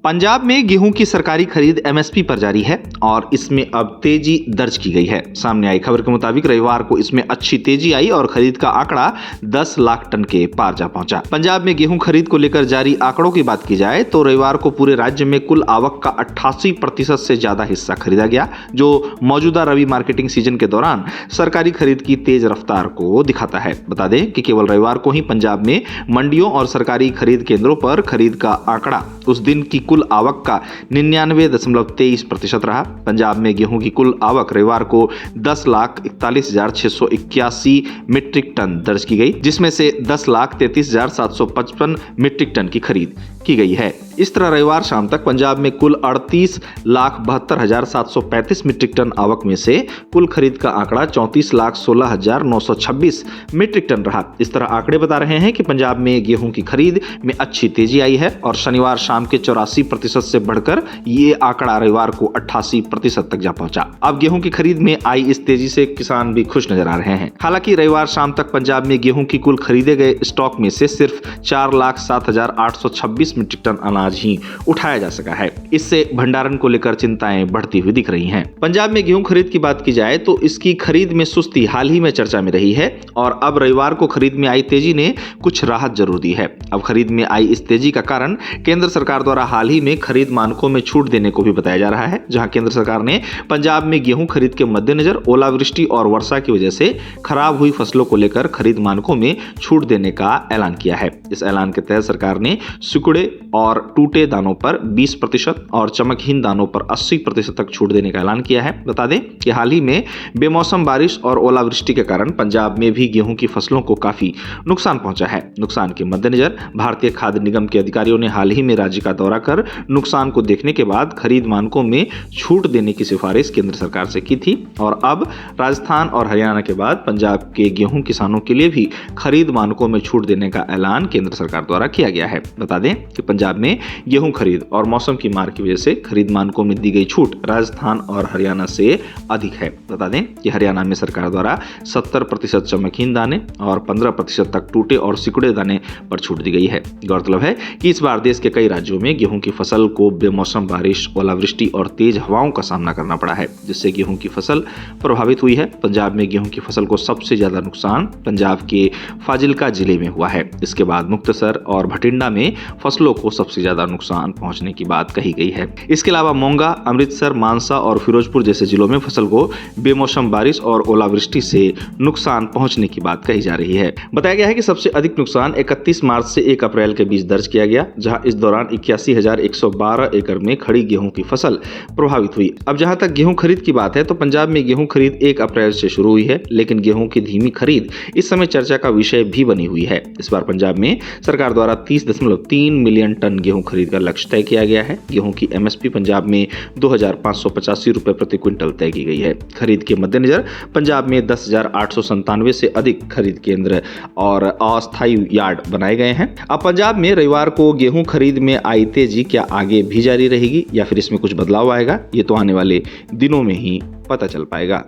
पंजाब में गेहूं की सरकारी खरीद एमएसपी पर जारी है और इसमें अब तेजी दर्ज की गई है। सामने आई खबर के मुताबिक रविवार को इसमें अच्छी तेजी आई और खरीद का आंकड़ा 10 लाख टन के पार जा पहुंचा। पंजाब में गेहूं खरीद को लेकर जारी आंकड़ों की बात की जाए तो रविवार को पूरे राज्य में कुल आवक का 88% से ज्यादा हिस्सा खरीदा गया, जो मौजूदा रबी मार्केटिंग सीजन के दौरान सरकारी खरीद की तेज रफ्तार को दिखाता है। बता दें कि केवल रविवार को ही पंजाब में मंडियों और सरकारी खरीद केंद्रों पर खरीद का आंकड़ा उस दिन की कुल आवक का 99.23% रहा। पंजाब में गेहूं की कुल आवक रविवार को 10,41,681 मीट्रिक टन दर्ज की गई, जिसमें से 10,33,755 मीट्रिक टन की खरीद की गई है। इस तरह रविवार शाम तक पंजाब में कुल 38,72,735 मीट्रिक टन आवक में से कुल खरीद का आंकड़ा 34,16,926 मीट्रिक टन रहा। इस तरह आंकड़े बता रहे हैं कि पंजाब में गेहूं की खरीद में अच्छी तेजी आई है और शनिवार शाम के 84% से बढ़कर ये आंकड़ा रविवार को 88% तक जा पहुंचा। अब गेहूं की खरीद में आई इस तेजी से किसान भी खुश नजर आ रहे हैं। हालांकि रविवार शाम तक पंजाब में गेहूं की कुल खरीदे गए स्टॉक में से सिर्फ 4,07,826 मीट्रिक टन अनाज ही उठाया जा सका है। इससे भंडारण को लेकर चिंताएं बढ़ती हुई दिख रही हैं। पंजाब में गेहूं खरीद की बात की जाए तो इसकी खरीद में सुस्ती हाल ही में चर्चा में रही है और अब रविवार को खरीद में आई तेजी ने कुछ राहत जरूर दी है। अब खरीद में आई इस तेजी का कारण केंद्र सरकार द्वारा हाल ही में खरीद मानकों में छूट देने को भी बताया जा रहा है, जहां केंद्र सरकार ने पंजाब में गेहूं खरीद के मद्देनजर ओलावृष्टि और वर्षा की वजह से खराब हुई फसलों को लेकर खरीद मानकों में छूट देने का ऐलान किया है। इस ऐलान के तहत सरकार ने सिकुड़े और टूटे दानों पर 20% और चमकहीन दानों पर 80% तक छूट देने का ऐलान किया है। बता दें कि हाल ही में बेमौसम बारिश और ओलावृष्टि के कारण पंजाब में भी गेहूं की फसलों को काफी नुकसान पहुंचा है। नुकसान के मद्देनजर भारतीय खाद्य निगम के अधिकारियों ने हाल ही में राज्य का दौरा कर नुकसान को देखने के बाद खरीद मानकों में छूट देने की सिफारिश केंद्र सरकार से की थी और अब राजस्थान और हरियाणा के बाद पंजाब के गेहूं किसानों के लिए भी खरीद मानकों में छूट देने का ऐलान केंद्र सरकार द्वारा किया गया है। बता दें कि पंजाब में गेहूं खरीद और मौसम की मार की वजह से खरीद मानकों में दी गई छूट राजस्थान और हरियाणा से अधिक है। बता दें कि हरियाणा में सरकार द्वारा 70% चमकहीन दाने और 15% तक टूटे और सिकुड़े दाने पर छूट दी गई है। गौरतलब है कि इस बार देश के कई राज्यों में गेहूं की फसल को बेमौसम बारिश, ओलावृष्टि और तेज हवाओं का सामना करना पड़ा है, जिससे गेहूं की फसल प्रभावित हुई है। पंजाब में गेहूं की फसल को सबसे ज्यादा नुकसान पंजाब के फाजिल्का जिले में हुआ है। इसके बाद मुक्तसर और भटिंडा में फसलों को सबसे ज्यादा नुकसान पहुंचने की बात कही गई है। इसके अलावा मोंगा, अमृतसर, मानसा और फिरोजपुर जैसे जिलों में फसल को बेमौसम बारिश और ओलावृष्टि से नुकसान पहुंचने की बात कही जा रही है। बताया गया है कि सबसे अधिक नुकसान 31 मार्च से 1 अप्रैल के बीच दर्ज किया गया, जहां इस दौरान 81,112 एकड़ में खड़ी गेहूं की फसल प्रभावित हुई। अब जहां तक गेहूं खरीद की बात है तो पंजाब में गेहूं खरीद 1 अप्रैल से शुरू हुई है, लेकिन गेहूं की धीमी खरीद इस समय चर्चा का विषय भी बनी हुई है। इस बार पंजाब में सरकार द्वारा 30.3 मिलियन टन गेहूं खरीद का लक्ष्य तय किया गया है। गेहूं की एमएसपी पंजाब में 2,585 रुपए प्रति क्विंटल तय की गई है। खरीद के मद्देनजर पंजाब में 10,897 से अधिक खरीद केंद्र और अस्थायी यार्ड बनाए गए हैं। अब पंजाब में रविवार को गेहूं खरीद में आई तेजी क्या आगे भी जारी रहेगी या फिर इसमें कुछ बदलाव आएगा, ये तो आने वाले दिनों में ही पता चल पाएगा।